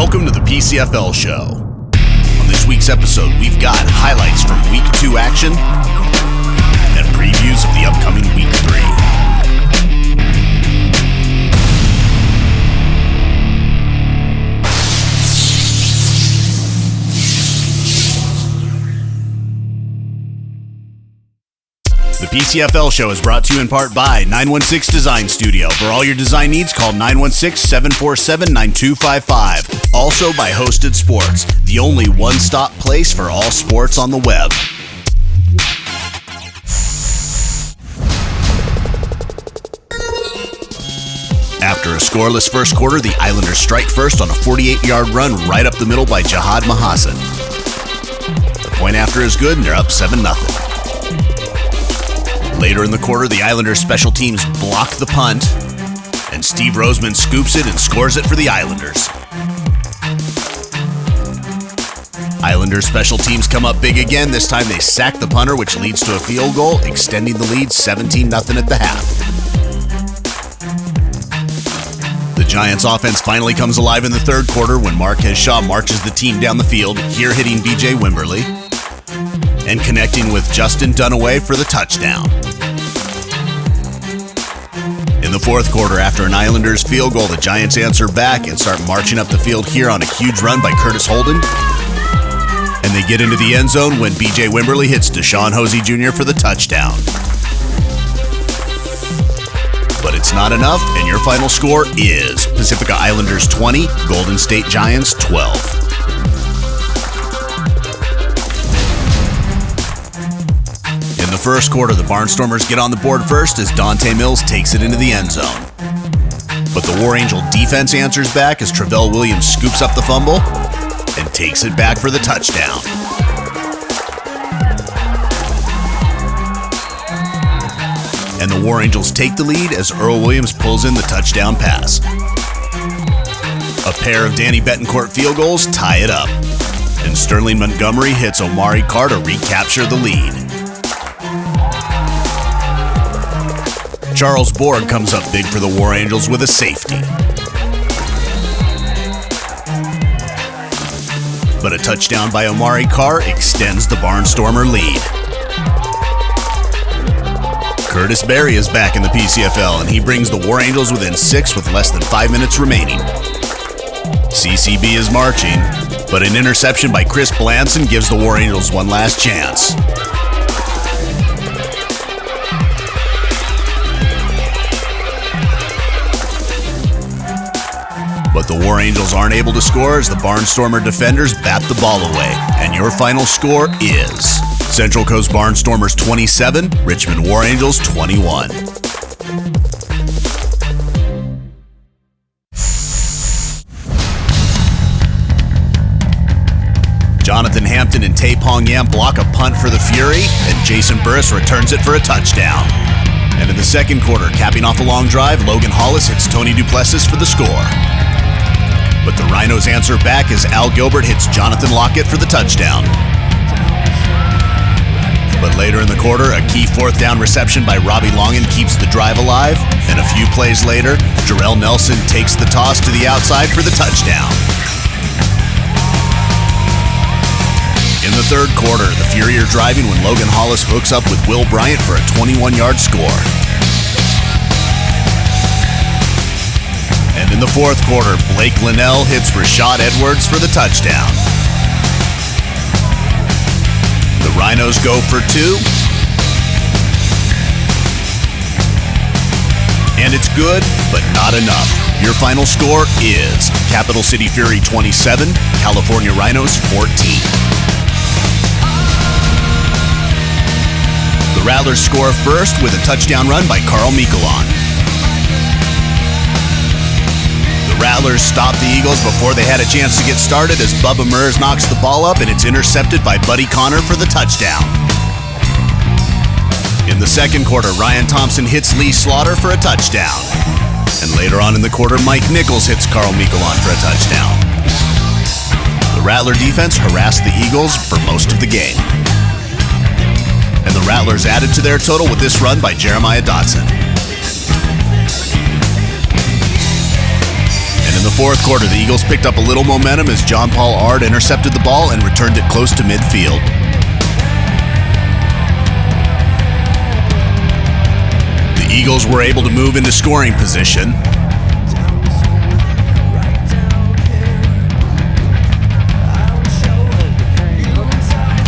Welcome to the PCFL Show. On this week's episode, we've got highlights from Week 2 action and previews of the upcoming Week 3. The PCFL Show is brought to you in part by 916 Design Studio. For all your design needs, call 916-747-9255. Also by Hosted Sports, the only one-stop place for all sports on the web. After a scoreless first quarter, the Islanders strike first on a 48-yard run right up the middle by Jihad Mahassan. The point after is good, and they're up 7-0. Later in the quarter, the Islanders special teams block the punt, and Steve Roseman scoops it and scores it for the Islanders. Islanders special teams come up big again. This time they sack the punter, which leads to a field goal, extending the lead 17-0 at the half. The Giants offense finally comes alive in the third quarter when Marquez Shaw marches the team down the field, here hitting B.J. Wimberly and connecting with Justin Dunaway for the touchdown. In the fourth quarter, after an Islanders field goal, the Giants answer back and start marching up the field here on a huge run by Curtis Holden. And they get into the end zone when B.J. Wimberly hits Deshaun Hosey Jr. for the touchdown. But it's not enough, and your final score is Pacifica Islanders 20, Golden State Giants 12. In the first quarter, the Barnstormers get on the board first as Dante Mills takes it into the end zone. But the War Angel defense answers back as Travell Williams scoops up the fumble and takes it back for the touchdown. And the War Angels take the lead as Earl Williams pulls in the touchdown pass. A pair of Danny Betancourt field goals tie it up, and Sterling Montgomery hits Omari Carr to recapture the lead. Charles Borg comes up big for the War Angels with a safety. But a touchdown by Omari Carr extends the Barnstormer lead. Curtis Berry is back in the PCFL, and he brings the War Angels within 6 with less than 5 minutes remaining. CCB is marching, but an interception by Chris Blanson gives the War Angels one last chance. But the War Angels aren't able to score as the Barnstormer defenders bat the ball away. And your final score is Central Coast Barnstormers 27, Richmond War Angels 21. Jonathan Hampton and Tay Pong Yam block a punt for the Fury, and Jason Burris returns it for a touchdown. And in the second quarter, capping off a long drive, Logan Hollis hits Tony Duplessis for the score. But the Rhinos answer back as Al Gilbert hits Jonathan Lockett for the touchdown. But later in the quarter, a key fourth down reception by Robbie Longan keeps the drive alive, and a few plays later, Jarrell Nelson takes the toss to the outside for the touchdown. In the third quarter, the Fury are driving when Logan Hollis hooks up with Will Bryant for a 21-yard score. And in the fourth quarter, Blake Linnell hits Rashad Edwards for the touchdown. The Rhinos go for 2. And it's good, but not enough. Your final score is Capital City Fury 27, California Rhinos 14. The Rattlers score first with a touchdown run by Carl Mikulon. The Rattlers stop the Eagles before they had a chance to get started as Bubba Murs knocks the ball up and it's intercepted by Buddy Connor for the touchdown. In the second quarter, Ryan Thompson hits Lee Slaughter for a touchdown. And later on in the quarter, Mike Nichols hits Carl Mikulon for a touchdown. The Rattler defense harassed the Eagles for most of the game. And the Rattlers added to their total with this run by Jeremiah Dotson. In the fourth quarter, the Eagles picked up a little momentum as John Paul Ard intercepted the ball and returned it close to midfield. The Eagles were able to move into scoring position.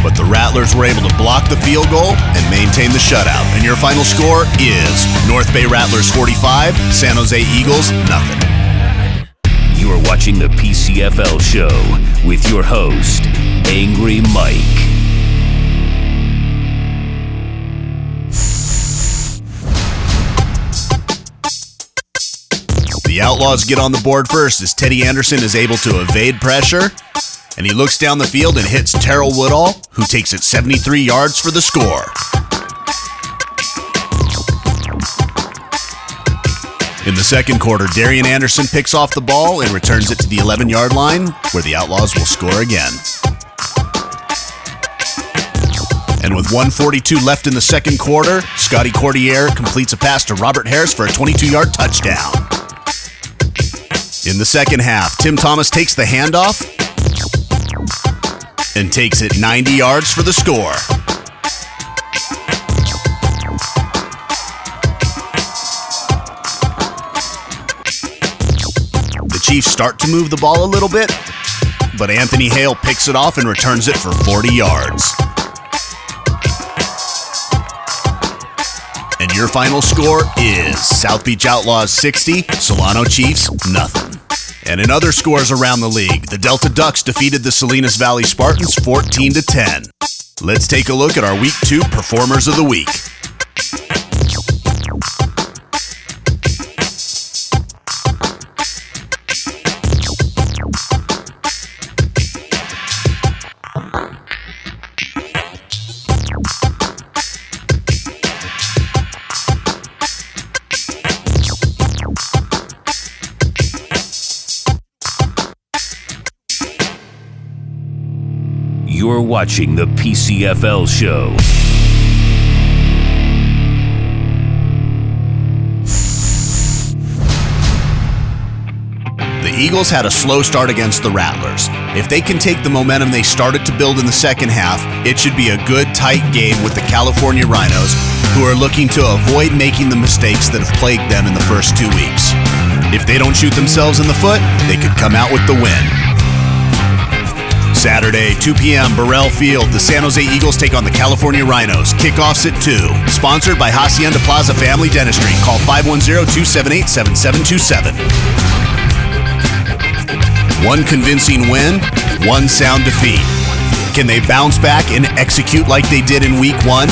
But the Rattlers were able to block the field goal and maintain the shutout. And your final score is North Bay Rattlers 45, San Jose Eagles nothing. You are watching the PCFL Show with your host, Angry Mike. The Outlaws get on the board first as Teddy Anderson is able to evade pressure, and he looks down the field and hits Terrell Woodall, who takes it 73 yards for the score. In the second quarter, Darian Anderson picks off the ball and returns it to the 11-yard line, where the Outlaws will score again. And with 1:42 left in the second quarter, Scotty Cordier completes a pass to Robert Harris for a 22-yard touchdown. In the second half, Tim Thomas takes the handoff and takes it 90 yards for the score. The Chiefs start to move the ball a little bit, but Anthony Hale picks it off and returns it for 40 yards. And your final score is South Beach Outlaws 60, Solano Chiefs nothing. And in other scores around the league, the Delta Ducks defeated the Salinas Valley Spartans 14-10. Let's take a look at our Week 2 Performers of the Week. You're watching the PCFL Show. The Eagles had a slow start against the Rattlers. If they can take the momentum they started to build in the second half, it should be a good, tight game with the California Rhinos, who are looking to avoid making the mistakes that have plagued them in the first 2 weeks. If they don't shoot themselves in the foot, they could come out with the win. Saturday, 2 p.m., Burrell Field, the San Jose Eagles take on the California Rhinos. Kickoffs at 2. Sponsored by Hacienda Plaza Family Dentistry. Call 510-278-7727. One convincing win, one sound defeat. Can they bounce back and execute like they did in Week 1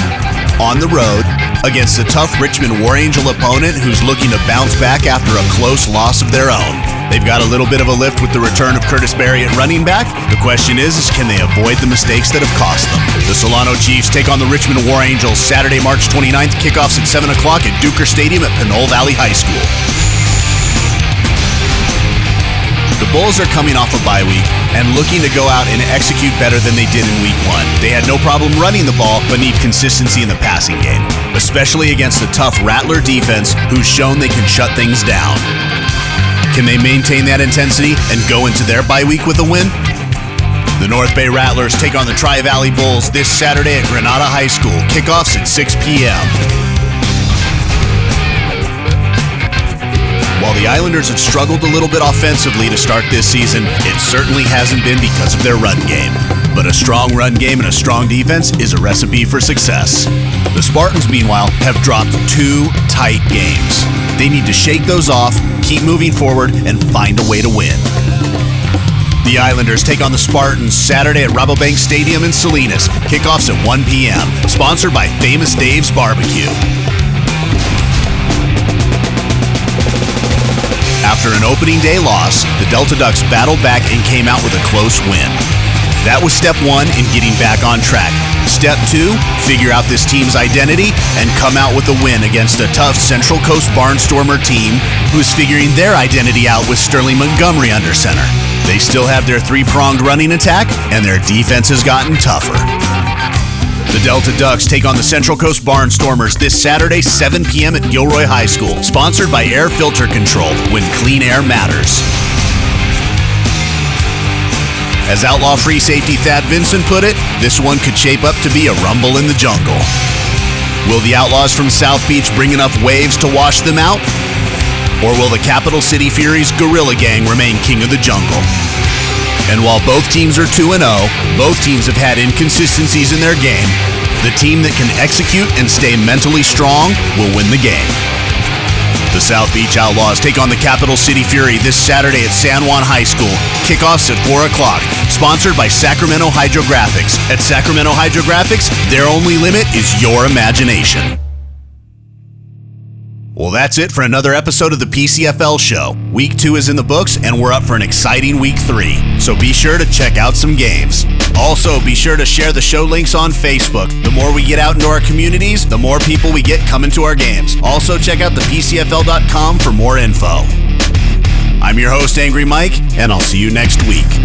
on the road against a tough Richmond War Angel opponent who's looking to bounce back after a close loss of their own? They've got a little bit of a lift with the return of Curtis Berry at running back. The question is can they avoid the mistakes that have cost them? The Solano Chiefs take on the Richmond War Angels Saturday, March 29th. Kickoffs at 7 o'clock at Duker Stadium at Pinole Valley High School. The Bulls are coming off a bye week and looking to go out and execute better than they did in Week 1. They had no problem running the ball, but need consistency in the passing game, especially against a tough Rattler defense who's shown they can shut things down. Can they maintain that intensity and go into their bye week with a win? The North Bay Rattlers take on the Tri-Valley Bulls this Saturday at Granada High School. Kickoffs at 6 p.m. While the Islanders have struggled a little bit offensively to start this season, it certainly hasn't been because of their run game. But a strong run game and a strong defense is a recipe for success. The Spartans, meanwhile, have dropped 2 tight games. They need to shake those off, keep moving forward, and find a way to win. The Islanders take on the Spartans Saturday at Rabobank Stadium in Salinas. Kickoffs at 1 p.m. Sponsored by Famous Dave's Barbecue. After an opening day loss, the Delta Ducks battled back and came out with a close win. That was step 1 in getting back on track. Step 2, figure out this team's identity and come out with a win against a tough Central Coast Barnstormer team who's figuring their identity out with Sterling Montgomery under center. They still have their 3-pronged running attack, and their defense has gotten tougher. The Delta Ducks take on the Central Coast Barnstormers this Saturday, 7 p.m. at Gilroy High School. Sponsored by Air Filter Control, when clean air matters. As Outlaw free safety Thad Vincent put it, this one could shape up to be a rumble in the jungle. Will the Outlaws from South Beach bring enough waves to wash them out? Or will the Capital City Fury's Guerrilla Gang remain king of the jungle? And while both teams are 2-0, both teams have had inconsistencies in their game. The team that can execute and stay mentally strong will win the game. The South Beach Outlaws take on the Capital City Fury this Saturday at San Juan High School. Kickoffs at 4 o'clock. Sponsored by Sacramento Hydrographics. At Sacramento Hydrographics, their only limit is your imagination. Well, that's it for another episode of the PCFL Show. Week 2 is in the books, and we're up for an exciting Week 3. So be sure to check out some games. Also, be sure to share the show links on Facebook. The more we get out into our communities, the more people we get coming to our games. Also, check out the PCFL.com for more info. I'm your host, Angry Mike, and I'll see you next week.